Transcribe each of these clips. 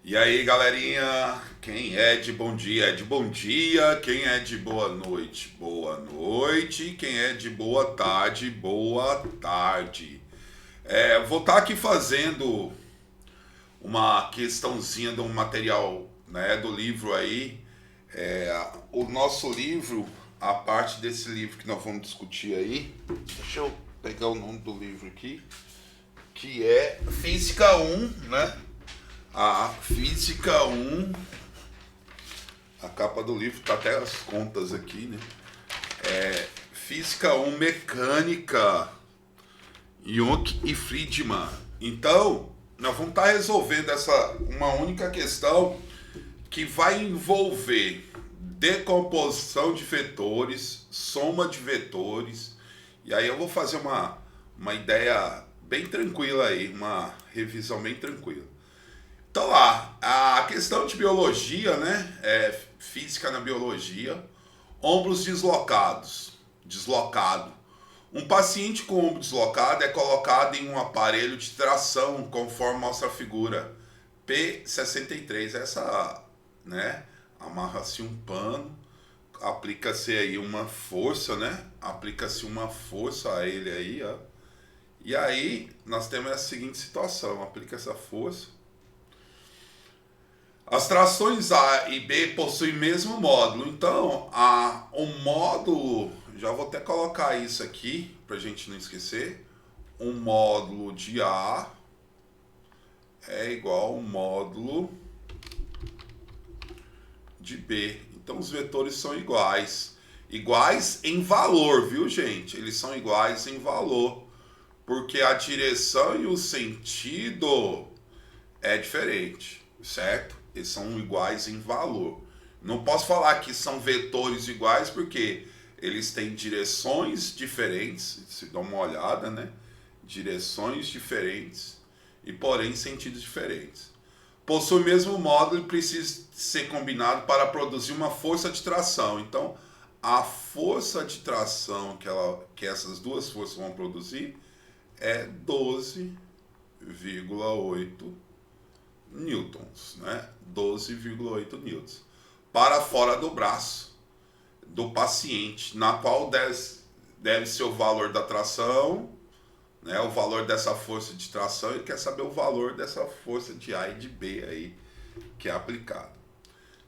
E aí, galerinha, quem é de bom dia é de bom dia, quem é de boa noite, quem é de boa tarde. Vou estar aqui fazendo uma questãozinha de um material, né, do livro aí. O nosso livro, a parte desse livro que nós vamos discutir aí, deixa eu pegar o nome do livro aqui, que é Física 1, né? A Física 1, a capa do livro tá até as contas aqui, né? Física 1 Mecânica, Young e Friedman. Então, nós vamos estar resolvendo uma única questão que vai envolver decomposição de vetores, soma de vetores. E aí eu vou fazer uma ideia bem tranquila aí, uma revisão bem tranquila. Então lá, a questão de biologia, né? Física na biologia. Ombros deslocados. Deslocado. Um paciente com ombro deslocado é colocado em um aparelho de tração, conforme mostra a figura P63. Essa, né? Amarra-se um pano, aplica-se aí uma força, né? Aplica-se uma força a ele aí, ó. E aí nós temos a seguinte situação: aplica essa força. As trações A e B possuem o mesmo módulo, então o módulo, já vou até colocar isso aqui para a gente não esquecer, um módulo de A é igual ao módulo de B. Então os vetores são iguais, iguais em valor, viu gente? Eles são iguais em valor, porque a direção e o sentido é diferente, certo? Eles são iguais em valor. Não posso falar que são vetores iguais porque eles têm direções diferentes, se dá uma olhada, né? Direções diferentes e porém sentidos diferentes. Possui o mesmo módulo e precisa ser combinado para produzir uma força de tração. Então, a força de tração que essas duas forças vão produzir é 12,8 newtons, né? 12,8 newtons para fora do braço do paciente, na qual deve ser o valor da tração, né? O valor dessa força de tração, e quer saber o valor dessa força de A e de B aí que é aplicada.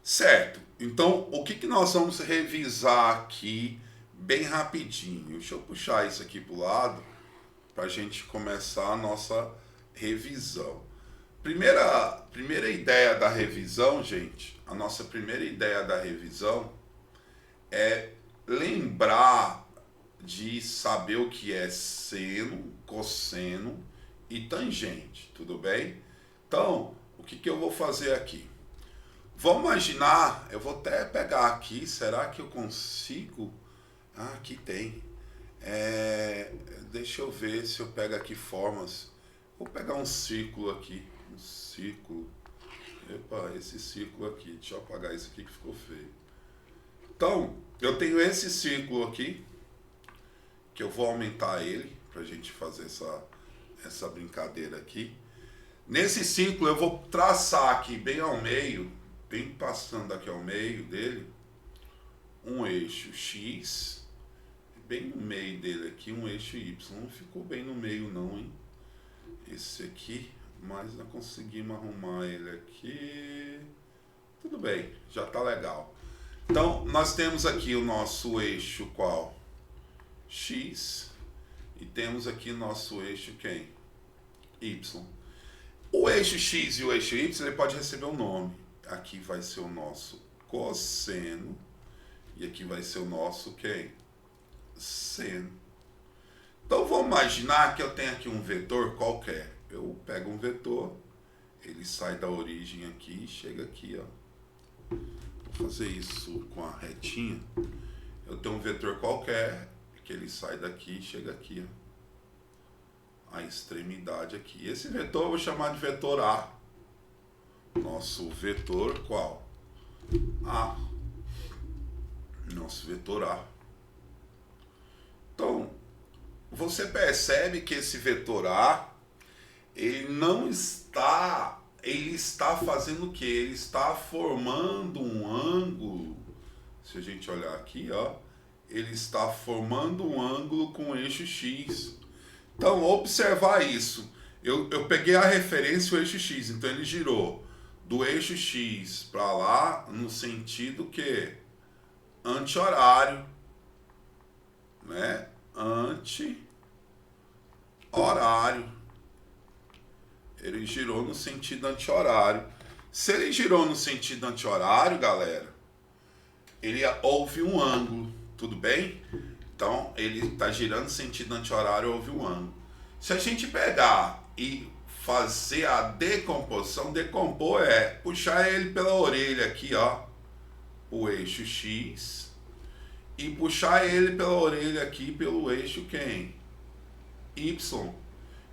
Certo? Então, o que nós vamos revisar aqui bem rapidinho? Deixa eu puxar isso aqui para o lado para a gente começar a nossa revisão. Primeira ideia da revisão, gente, a nossa primeira ideia da revisão é lembrar de saber o que é seno, cosseno e tangente, tudo bem? Então, o que eu vou fazer aqui? Vamos imaginar, eu vou até pegar aqui, será que eu consigo? Ah, aqui tem. Deixa eu ver se eu pego aqui formas. Vou pegar um círculo aqui. Um círculo. Epa, esse círculo aqui. Deixa eu apagar isso aqui que ficou feio. Então, eu tenho esse círculo aqui, que eu vou aumentar ele, pra gente fazer essa brincadeira aqui. Nesse círculo eu vou traçar aqui bem ao meio, bem passando aqui ao meio dele, um eixo X, bem no meio dele aqui, um eixo Y. Não ficou bem no meio não, hein? Esse aqui, mas não conseguimos arrumar ele aqui. Tudo bem, já tá legal. Então, nós temos aqui o nosso eixo qual? X. E temos aqui o nosso eixo quem? Y. O eixo X e o eixo Y, ele pode receber um nome. Aqui vai ser o nosso cosseno. E aqui vai ser o nosso quem? Seno. Então vamos imaginar que eu tenho aqui um vetor qualquer. Eu pego um vetor, ele sai da origem aqui e chega aqui, ó. Vou fazer isso com a retinha. Eu tenho um vetor qualquer, que ele sai daqui e chega aqui, ó. A extremidade aqui. Esse vetor eu vou chamar de vetor A. Nosso vetor qual? A. Nosso vetor A. Então, você percebe que esse vetor A, ele não está ele está fazendo o quê? Ele está formando um ângulo. Se a gente olhar aqui, ó, ele está formando um ângulo com o eixo X. Então, observar isso. Eu peguei a referência, o eixo X, então ele girou do eixo X para lá no sentido que anti-horário, né? Anti-horário. Ele girou no sentido anti-horário. Se ele girou no sentido anti-horário, galera, houve um ângulo, tudo bem? Então, ele está girando no sentido anti-horário, houve um ângulo. Se a gente pegar e fazer a decomposição, decompor é puxar ele pela orelha aqui, ó, o eixo X, e puxar ele pela orelha aqui pelo eixo quem? Y.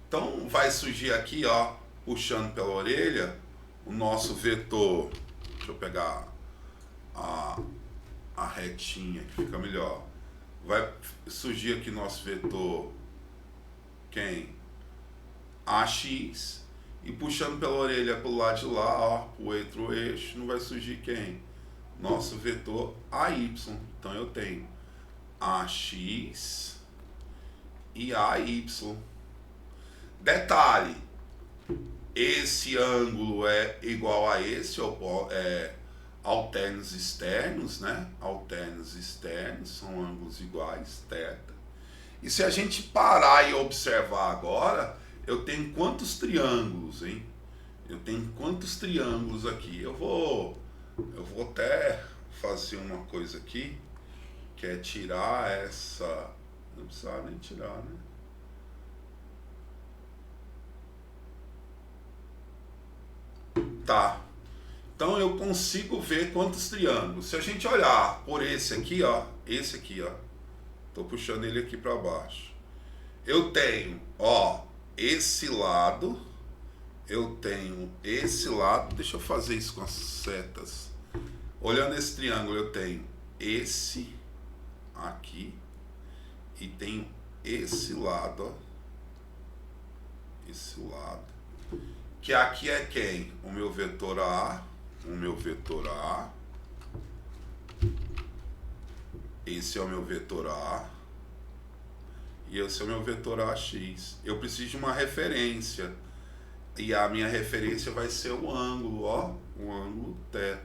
Então, vai surgir aqui, ó, puxando pela orelha, o nosso vetor. Deixa eu pegar a retinha que fica melhor. Vai surgir aqui nosso vetor quem? AX, e puxando pela orelha pro lado de lá, ó, o outro eixo, não vai surgir quem? Nosso vetor AY. Então eu tenho AX e AY. Detalhe, esse ângulo é igual a esse, alternos externos, né? Alternos externos são ângulos iguais, θ. E se a gente parar e observar agora, eu tenho quantos triângulos, hein? Eu tenho quantos triângulos aqui? Eu vou até fazer uma coisa aqui, que é tirar essa... Não precisa nem tirar, né? Tá. Então eu consigo ver quantos triângulos. Se a gente olhar por esse aqui, ó, tô puxando ele aqui para baixo. Eu tenho, ó, esse lado, eu tenho esse lado. Deixa eu fazer isso com as setas. Olhando esse triângulo, eu tenho esse aqui e tenho esse lado, ó. Esse lado. Que aqui é quem? O meu vetor A, esse é o meu vetor A, e esse é o meu vetor AX. Eu preciso de uma referência, e a minha referência vai ser o ângulo, ó, o ângulo θ.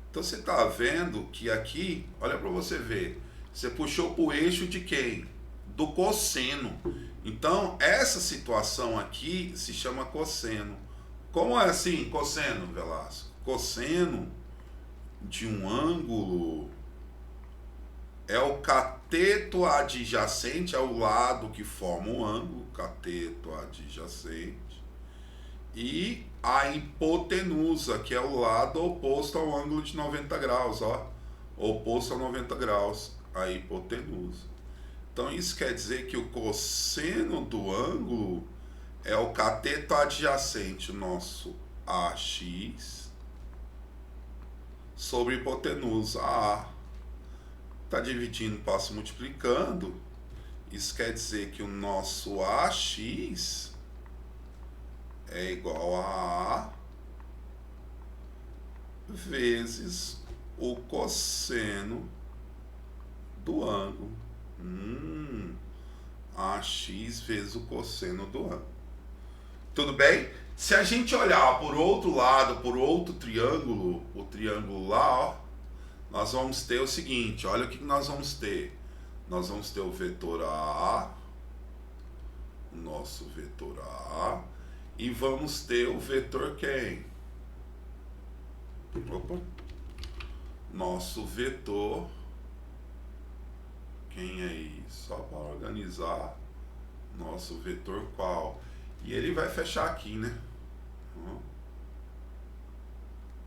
Então você está vendo que aqui, olha para você ver, você puxou para o eixo de quem? Do cosseno. Então, essa situação aqui se chama cosseno. Como é assim, cosseno, Velasco? Cosseno de um ângulo é o cateto adjacente ao lado que forma o ângulo, cateto adjacente, e a hipotenusa, que é o lado oposto ao ângulo de 90 graus, ó, oposto a 90 graus, a hipotenusa. Então isso quer dizer que o cosseno do ângulo é o cateto adjacente, o nosso AX, sobre hipotenusa A. Está dividindo, passa multiplicando. Isso quer dizer que o nosso AX é igual a A vezes o cosseno do ângulo. AX vezes o cosseno do ângulo. Tudo bem? Se a gente olhar por outro lado, por outro triângulo, o triângulo lá, ó, nós vamos ter o seguinte, olha o que nós vamos ter. Nós vamos ter o vetor A, o nosso vetor A, e vamos ter o vetor quem? Opa! Nosso vetor, quem é isso? Só para organizar, nosso vetor qual? E ele vai fechar aqui, né?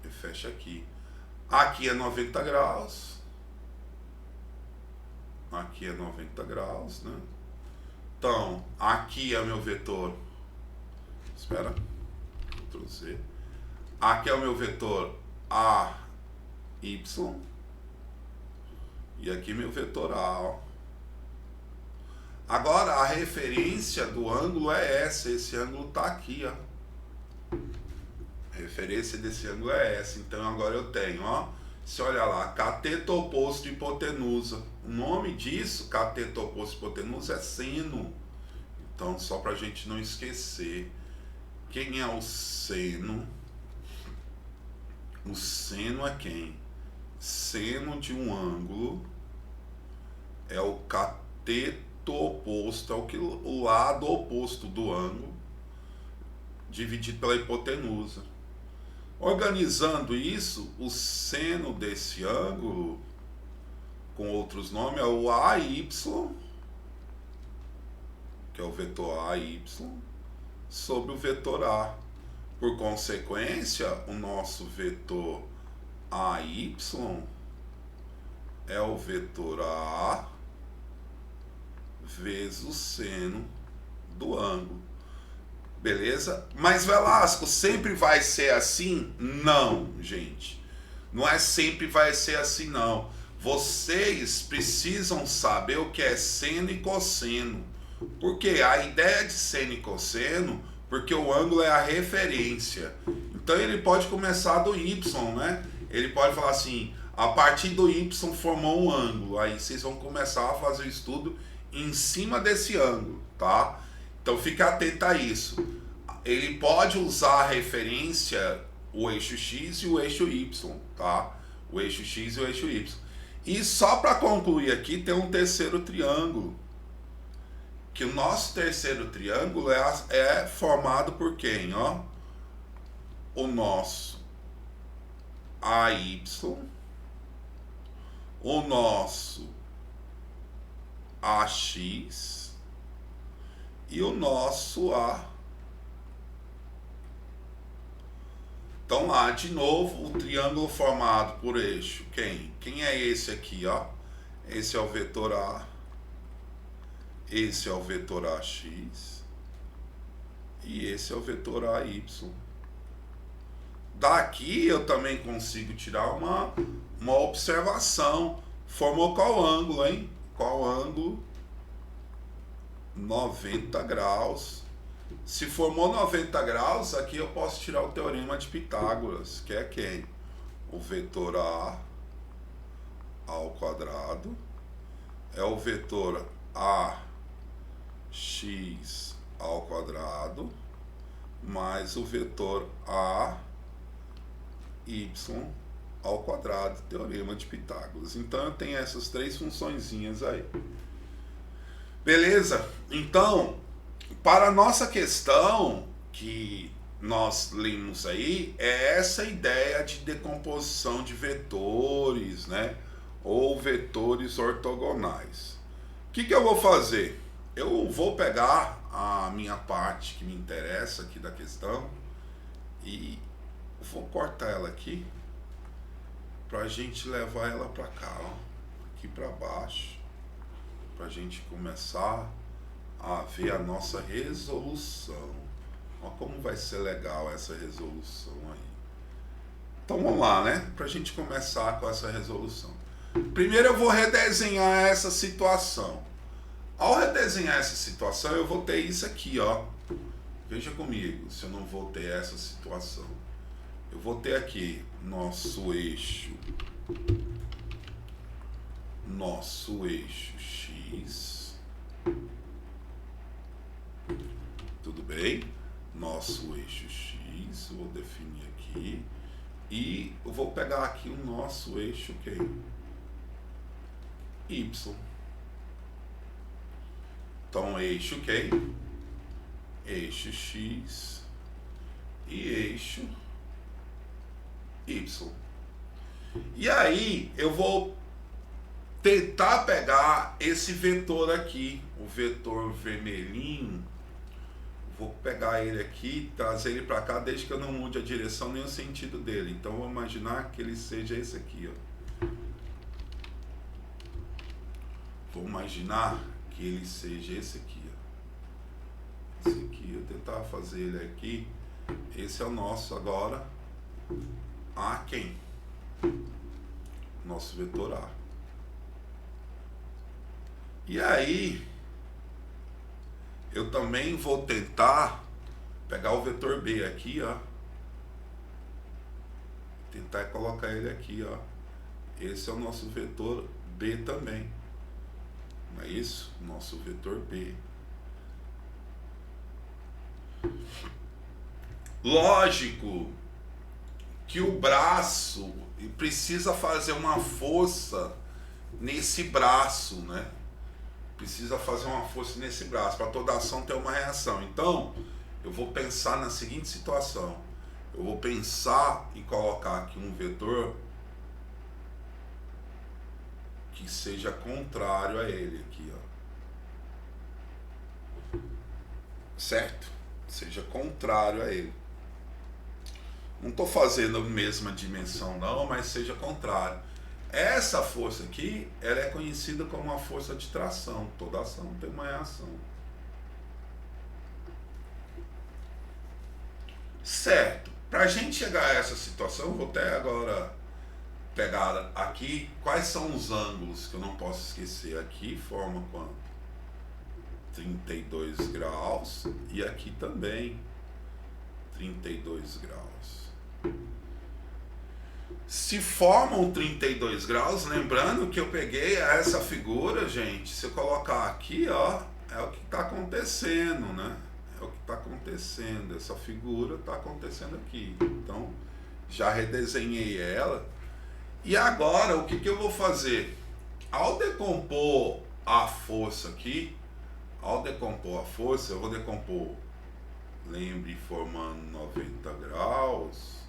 Ele fecha aqui. Aqui é 90 graus. Aqui é 90 graus, né? Então, aqui é o meu vetor. Espera. Ctrl Z. Aqui é o meu vetor AY. E aqui meu vetor A, ó. Agora, a referência do ângulo é essa. Esse ângulo tá aqui, ó. A referência desse ângulo é essa. Então agora eu tenho, ó, se olha lá, cateto oposto de hipotenusa. O nome disso, cateto oposto de hipotenusa, é seno. Então, só para a gente não esquecer, quem é o seno? O seno é quem? Seno de um ângulo é o cateto oposto, é o lado oposto do ângulo, dividido pela hipotenusa. Organizando isso, o seno desse ângulo, com outros nomes, é o AY, que é o vetor AY, sobre o vetor A. Por consequência, o nosso vetor AY é o vetor A vezes o seno do ângulo. Beleza? Mas Velasco, sempre vai ser assim? Não, gente. Não é sempre vai ser assim, não. Vocês precisam saber o que é seno e cosseno. Porque a ideia de seno e cosseno, porque o ângulo é a referência. Então ele pode começar do y, né? Ele pode falar assim, a partir do y formou um ângulo. Aí vocês vão começar a fazer o estudo em cima desse ângulo, tá? Então fica atento a isso. Ele pode usar a referência, o eixo x e o eixo y, tá? O eixo x e o eixo y. E só para concluir aqui, tem um terceiro triângulo. Que o nosso terceiro triângulo é formado por quem, ó? O nosso AY, o nosso AX e o nosso A. Então lá, de novo, o triângulo formado por eixo, quem? Quem é esse aqui, ó? Esse é o vetor A, esse é o vetor AX e esse é o vetor AY. Daqui eu também consigo tirar uma observação. Formou qual ângulo, hein? Qual ângulo? 90 graus. Se formou 90 graus, aqui eu posso tirar o teorema de Pitágoras, que é quem? O vetor A ao quadrado é o vetor AX ao quadrado mais o vetor AY ao quadrado, teorema de Pitágoras. Então eu tenho essas três funçõezinhas aí. Beleza? Então, para a nossa questão que nós lemos aí, é essa ideia de decomposição de vetores, né? Ou vetores ortogonais. O que eu vou fazer? Eu vou pegar a minha parte que me interessa aqui da questão e vou cortar ela aqui para a gente levar ela para cá, ó, aqui para baixo, para a gente começar a ver a nossa resolução. Olha como vai ser legal essa resolução aí. Então vamos lá, né? Para a gente começar com essa resolução. Primeiro eu vou redesenhar essa situação. Ao redesenhar essa situação, eu vou ter isso aqui, ó. Veja comigo, se eu não vou ter essa situação. Eu vou ter aqui nosso eixo X. Tudo bem? Nosso eixo X, eu vou definir aqui. E eu vou pegar aqui o nosso eixo quem? Y. Então, eixo quem? Eixo X e eixo Y. E aí, eu vou tentar pegar esse vetor aqui, o vetor vermelhinho. Vou pegar ele aqui, trazer ele para cá, desde que eu não mude a direção nem o sentido dele. Então, vou imaginar que ele seja esse aqui, ó. Vou imaginar que ele seja esse aqui, ó. Esse aqui, eu tentar fazer ele aqui. Esse é o nosso agora. A quem? Nosso vetor A. E aí, eu também vou tentar Pegar o vetor B aqui, ó. Tentar colocar ele aqui, ó. Esse é o nosso vetor B também. Não é isso? Nosso vetor B. Lógico que o braço precisa fazer uma força nesse braço, né? Precisa fazer uma força nesse braço para toda ação ter uma reação. Então, eu vou pensar na seguinte situação. Eu vou pensar em colocar aqui um vetor que seja contrário a ele aqui, ó. Certo? Seja contrário a ele. Não estou fazendo a mesma dimensão não, mas seja contrário. Essa força aqui, ela é conhecida como uma força de tração. Toda ação tem uma reação. Certo. Para a gente chegar a essa situação, eu vou até agora pegar aqui quais são os ângulos que eu não posso esquecer. Aqui forma quanto? 32 graus e aqui também 32 graus. Se formam 32 graus, lembrando que eu peguei essa figura, gente, se eu colocar aqui, ó, é o que está acontecendo, né? É o que está acontecendo, essa figura está acontecendo aqui. Então, já redesenhei ela. E agora, o que eu vou fazer? Ao decompor a força aqui, eu vou decompor, lembre, formando 90 graus,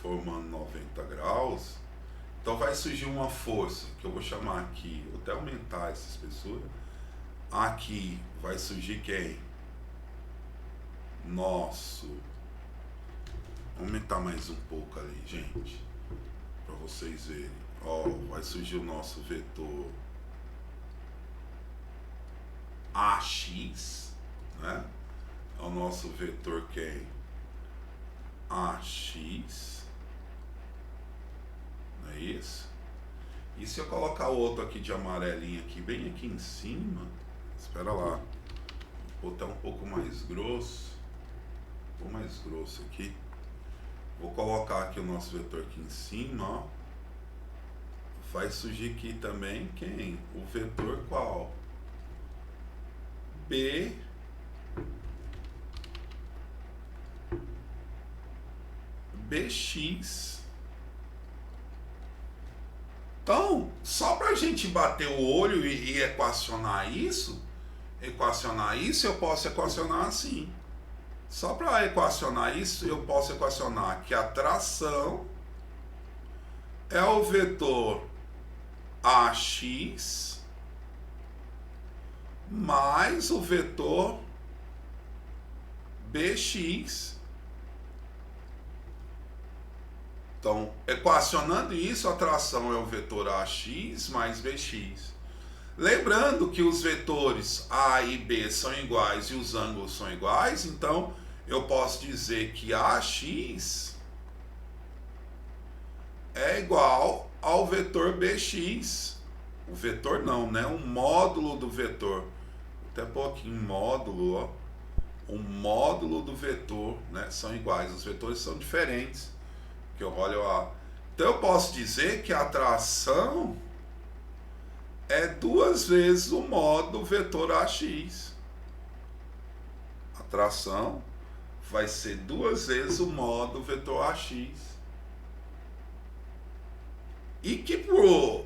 formando 90 graus, então vai surgir uma força, que eu vou chamar aqui, vou até aumentar essa espessura, aqui vai surgir quem? Nosso, vou aumentar mais um pouco ali, gente, para vocês verem, ó, vai surgir o nosso vetor AX, né? É o nosso vetor quem? AX, não é isso? E se eu colocar outro aqui de amarelinho aqui, bem aqui em cima, espera lá, vou botar um pouco mais grosso, aqui, vou colocar aqui o nosso vetor aqui em cima, ó, vai surgir aqui também quem? O vetor qual? BX. Então, só para a gente bater o olho e equacionar isso, eu posso equacionar assim. Só para equacionar isso, eu posso equacionar que a tração é o vetor AX mais o vetor BX. Então, equacionando isso, a tração é o vetor AX mais BX. Lembrando que os vetores A e B são iguais e os ângulos são iguais, então eu posso dizer que AX é igual ao vetor BX. O vetor não, né? Um módulo do vetor. Até pôr aqui um módulo, ó. O módulo do vetor, né? São iguais, os vetores são diferentes. Que eu olho a... Então eu posso dizer que a tração é 2 vezes o módulo do vetor AX. A tração vai ser 2 vezes o módulo do vetor AX. E que por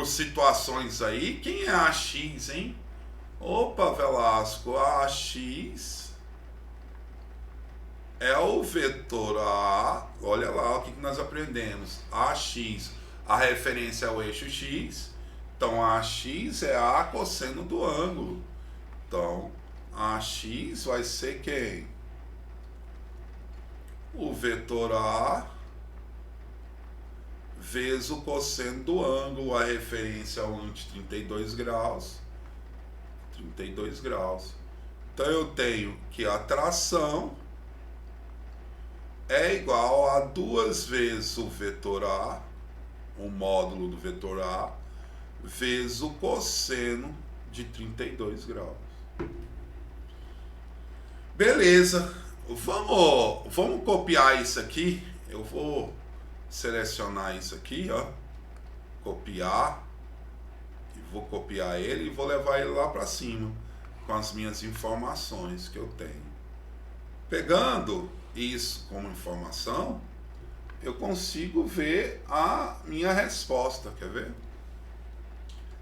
situações aí, quem é AX, hein? Opa, Velasco, a AX é o vetor A, olha lá o que nós aprendemos, AX, a referência ao eixo X, então AX é A cosseno do ângulo, então AX vai ser quem? O vetor A vezes o cosseno do ângulo, a referência ao ângulo de 32 graus, 32 graus. Então eu tenho que a tração é igual a 2 vezes o vetor A, o módulo do vetor A, vezes o cosseno de 32 graus. Beleza, vamos copiar isso aqui. Eu vou selecionar isso aqui, ó, copiar, e vou copiar ele e vou levar ele lá para cima com as minhas informações que eu tenho. Pegando isso como informação, eu consigo ver a minha resposta, quer ver?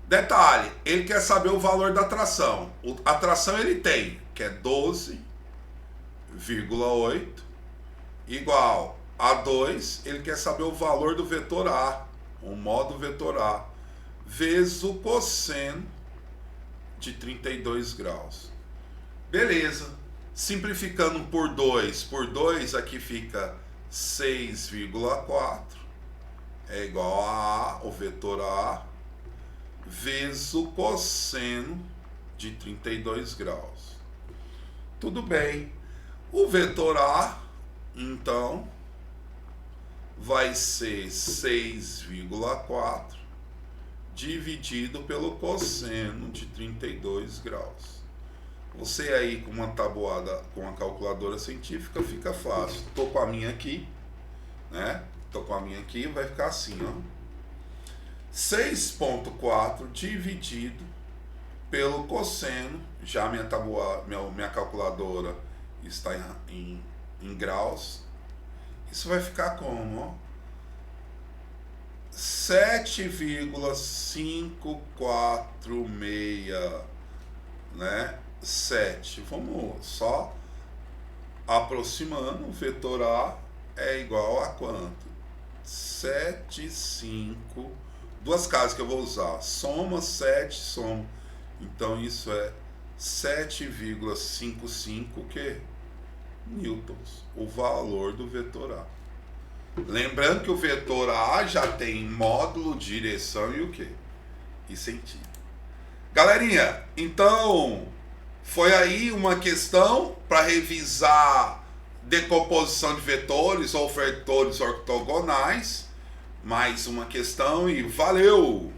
Detalhe, ele quer saber o valor da tração. A tração ele tem, que é 12,8 igual a 2, ele quer saber o valor do vetor A, o modo vetor A, vezes o cosseno de 32 graus. Beleza. Simplificando por 2 aqui fica 6,4 é igual a o vetor A, vezes o cosseno de 32 graus. Tudo bem. O vetor A, então, vai ser 6,4 dividido pelo cosseno de 32 graus. Você aí com uma tabuada, com uma calculadora científica, fica fácil. Tô com a minha aqui, né? Tô com a minha aqui, vai ficar assim, ó. 6,4 dividido pelo cosseno, já minha calculadora está em graus. Isso vai ficar como, ó? 7,546, né? 7. Vamos só aproximando. O vetor A é igual a quanto? 7, 5. Duas casas que eu vou usar. Soma 7, soma. Então isso é 7,55 que? Newtons. O valor do vetor A. Lembrando que o vetor A já tem módulo, direção e o quê? E sentido. Galerinha, então foi aí uma questão para revisar decomposição de vetores ou vetores ortogonais. Mais uma questão e valeu!